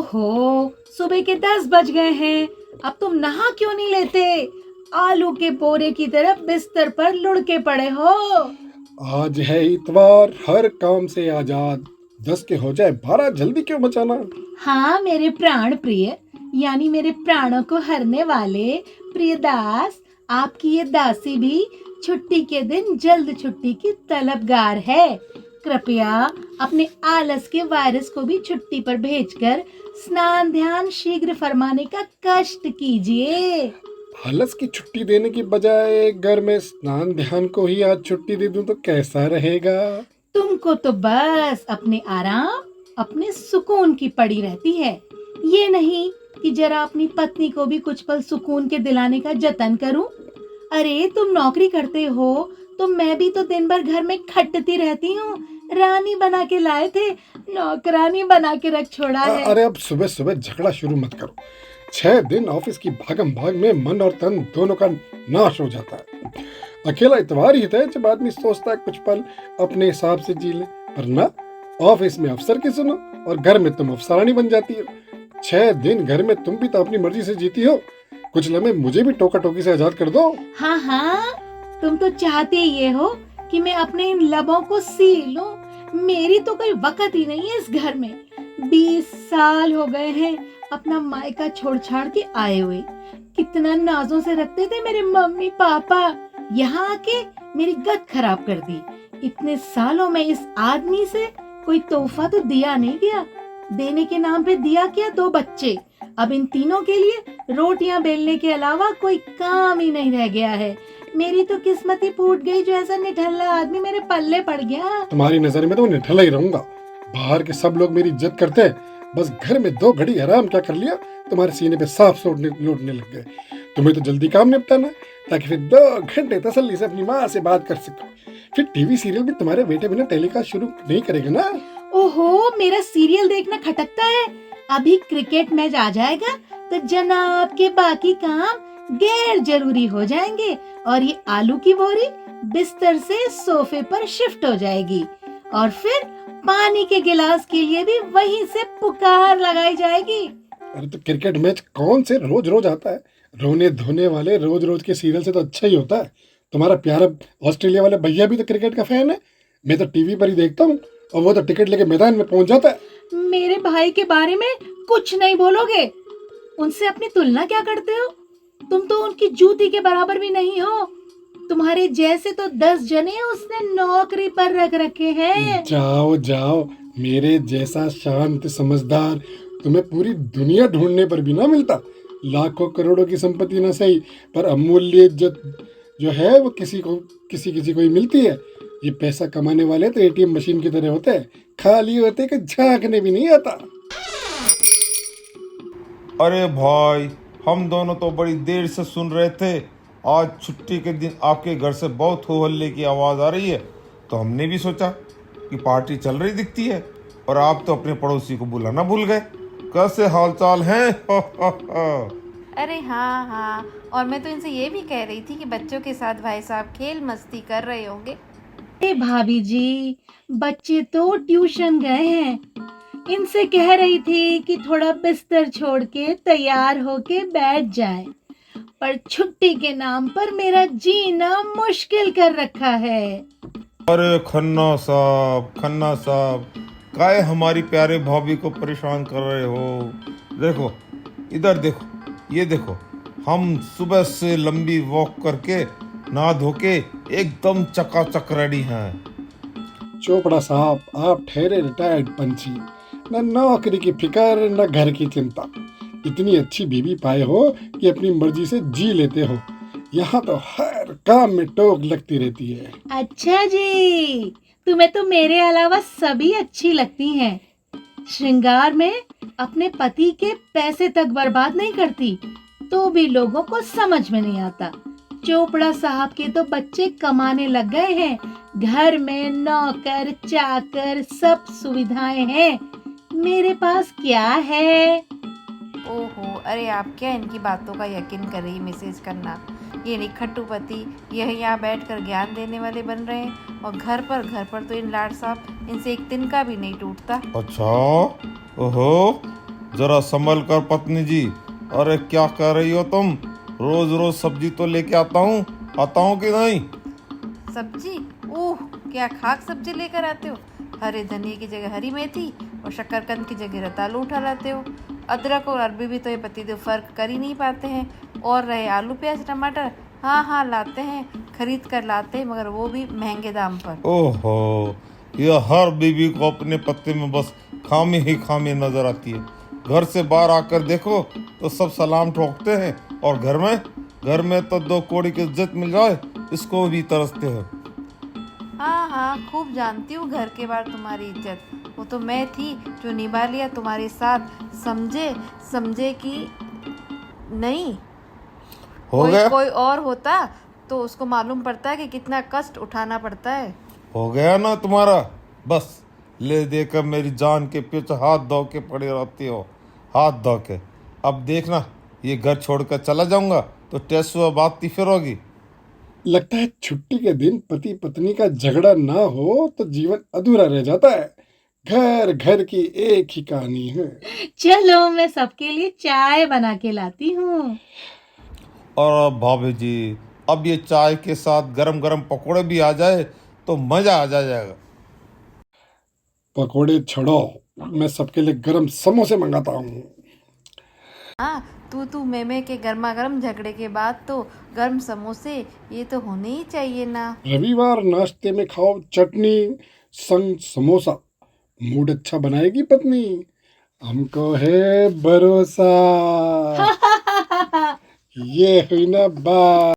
ओहो, सुबह के 10 बज गए हैं। अब तुम नहा क्यों नहीं लेते? आलू के बोरे की तरह बिस्तर पर लुढ़के पड़े हो। आज है इतवार, हर काम से आजाद। 10 के हो जाए 12, जल्दी क्यों मचाना। हाँ मेरे प्राण प्रिय, यानी मेरे प्राणों को हरने वाले प्रियदास, आपकी ये दासी भी छुट्टी के दिन जल्द छुट्टी की तलबगार है। कृपया अपने आलस के वायरस को भी छुट्टी पर भेजकर स्नान ध्यान शीघ्र फरमाने का कष्ट कीजिए। आलस की छुट्टी देने की बजाय घर में स्नान ध्यान को ही आज छुट्टी दे दूं तो कैसा रहेगा। तुमको तो बस अपने आराम, अपने सुकून की पड़ी रहती है। ये नहीं कि जरा अपनी पत्नी को भी कुछ पल सुकून के दिलाने का जतन करूं। अरे तुम नौकरी करते हो तो मैं भी तो दिन भर घर में खटती रहती हूँ। रानी बना के लाए थे, नौकरानी बना के रख छोड़ा है। अरे अब सुबह सुबह झगड़ा शुरू मत करो। 6 दिन ऑफिस की भागम भाग में मन और तन दोनों का नाश हो जाता है। अकेला इतवार ही था जब आदमी सोचता है कुछ पल अपने हिसाब से जी ले, पर ना, ऑफिस में अफसर की सुनो और घर में तुम अफसरानी बन जाती हो। 6 दिन घर में तुम भी तो अपनी मर्जी से जीती हो, कुछ लम्हे मुझे भी टोका टोकी से आजाद कर दो। हाँ हाँ, तुम तो चाहते ये हो कि मैं अपने इन लबों को सी लूं। मेरी तो कोई वक़्त ही नहीं है इस घर में। 20 साल हो गए हैं अपना मायका छोड़ छाड़ के आए हुए। कितना नाजों से रखते थे मेरे मम्मी पापा, यहाँ आके मेरी गत खराब कर दी। इतने सालों में इस आदमी से कोई तोहफा तो दिया नहीं गया। देने के नाम पे दिया क्या 2 बच्चे। अब इन तीनों के लिए रोटियां बेलने के अलावा कोई काम ही नहीं रह गया है। मेरी तो किस्मत ही फूट गई जो ऐसा निठल्ला आदमी मेरे पल्ले पड़ गया। तुम्हारी नजर में तो मैं निठल्ला ही रहूंगा। बाहर के सब लोग मेरी इज्जत करते हैं, बस घर में 2 घड़ी आराम क्या कर लिया, तुम्हारे सीने पे सांप लौटने लग गए। तुम्हें तो जल्दी काम निपटाना है ताकि फिर 2 घंटे तसल्ली से अपनी माँ से बात कर सको। फिर टीवी सीरियल भी तुम्हारे बेटे बिना टेलीकास्ट शुरू नहीं करेगा ना। ओहो, मेरा सीरियल देखना खटकता है। अभी क्रिकेट मैच आ जाएगा तो जनाब के बाकी काम गैर जरूरी हो जाएंगे और ये आलू की बोरी बिस्तर से सोफे पर शिफ्ट हो जाएगी और फिर पानी के गिलास के लिए भी वहीं से पुकार लगाई जाएगी। अरे तो क्रिकेट मैच कौन से रोज रोज आता है। रोने धोने वाले रोज रोज के सीरियल से तो अच्छा ही होता है। तुम्हारा प्यारा ऑस्ट्रेलिया वाला भैया भी तो क्रिकेट का फैन है। मैं तो टीवी पर ही देखता हूँ और वो तो टिकट लेके मैदान में पहुंच जाता है। मेरे भाई के बारे में कुछ नहीं बोलोगे। उनसे अपनी तुलना क्या करते हो? तुम तो उनकी जूती के बराबर भी नहीं हो। तुम्हारे जैसे तो 10 जने उसने नौकरी पर रख रखे हैं। जाओ जाओ, मेरे जैसा शांत समझदार तुम्हें पूरी दुनिया ढूंढने पर भी ना मिलता। लाखों करोड़ों की संपत्ति ना सही, पर अमूल्य इज्जत जो है वो किसी को ही मिलती है। ये पैसा कमाने वाले तो एटीएम मशीन की तरह होते हैं, खाली होते कि झांकने भी नहीं आता। अरे भाई, हम दोनों तो बड़ी देर से सुन रहे थे। आज छुट्टी के दिन आपके घर से बहुत हो हल्ले की आवाज़ आ रही है, तो हमने भी सोचा कि पार्टी चल रही दिखती है। और आप तो अपने पड़ोसी को बुलाना भूल गए। कैसे हालचाल हैं? अरे हाँ हाँ, और मैं तो इनसे ये भी कह रही थी कि बच्चों के साथ भाई साहब खेल मस्ती कर रहे होंगे। ए भाभी जी, बच्चे तो ट्यूशन गए हैं। इनसे कह रही थी कि थोड़ा बिस्तर छोड़ के तैयार होके बैठ जाए, पर छुट्टी के नाम पर मेरा जीना मुश्किल कर रखा है। अरे खन्ना साहब, काहे हमारी प्यारे भाभी को परेशान कर रहे हो? देखो, इधर देखो, ये देखो, हम सुबह से लंबी वॉक करके नहा धो के एकदम चकाचक रेडी हैं। चोपड़ा साहब, आप ठहरे रिटायर्ड पंछी। न नौकरी की फिक्र न घर की चिंता। इतनी अच्छी बीवी पाए हो कि अपनी मर्जी से जी लेते हो। यहाँ तो हर काम में टोक लगती रहती है। अच्छा जी, तुम्हें तो मेरे अलावा सभी अच्छी लगती हैं। श्रृंगार में अपने पति के पैसे तक बर्बाद नहीं करती, तो भी लोगों को समझ में नहीं आता। चोपड़ा साहब के तो बच्चे कमाने लग गए हैं। घर में नौकर चाकर सब सुविधाएं हैं। मेरे पास क्या है? ओहो, अरे आप क्या इनकी बातों का यकीन कर रही मैसेज करना। ये निखट्टू पति यही यहाँ बैठकर ज्ञान देने वाले बन रहे हैं, और घर पर तो इन लाड साहब इनसे एक तिनका भी नहीं टूटता। अच्छा, ओहो, जरा संभल कर पत्नी जी। अरे क्या कर रही हो तुम? रोज रोज सब्जी तो लेके आता हूँ कि नहीं? सब्जी? ओह, क्या खाक सब्जी लेकर आते हो। हरे धनिए की जगह हरी मेथी और शक्करकंद की जगह रतालू उठा लाते हो। अदरक और अरबी भी तो ये पतिदेव फर्क कर ही नहीं पाते हैं। और रहे आलू प्याज टमाटर, हाँ लाते हैं, खरीद कर लाते हैं, मगर वो भी महंगे दाम पर। ओहो, यह हर बीवी को अपने पत्ते में बस खामी ही खामी नजर आती है। घर से बाहर आकर देखो तो सब सलाम ठोकते हैं, और घर में तो 2 कौड़ी की इज्जत मिल जाए इसको भी तरसते हैं। हाँ, खूब जानती हूँ घर के बाहर तुम्हारी इज्जत। वो तो मैं थी जो निभा लिया तुम्हारे साथ, समझे कि नहीं। हो गया? कोई और होता तो उसको मालूम पड़ता है कि कितना कष्ट उठाना पड़ता है। हो गया ना तुम्हारा? बस ले देकर मेरी जान के पीछे हाथ धो के पड़े रहती हो, हाथ धो के। अब देखना, ये घर छोड़कर चला जाऊंगा तो टेसुआ बात फिर होगी। लगता है छुट्टी के दिन पति पत्नी का झगड़ा ना हो तो जीवन अधूरा रह जाता है। घर घर की एक ही कहानी है। चलो मैं सबके लिए चाय बना के लाती हूँ। और अब भाभी जी, अब ये चाय के साथ गरम गरम पकोड़े भी आ जाए तो मजा आ जाएगा। पकोड़े छोड़ो, मैं सबके लिए गरम समोसे मंगाता हूँ। हाँ, तू मैं के गर्मा गर्म झगड़े के बाद तो गर्म समोसे ये तो होने ही चाहिए ना। रविवार नाश्ते में खाओ चटनी संग समोसा, मूड अच्छा बनाएगी पत्नी, हमको है भरोसा। ये हुई ना बात।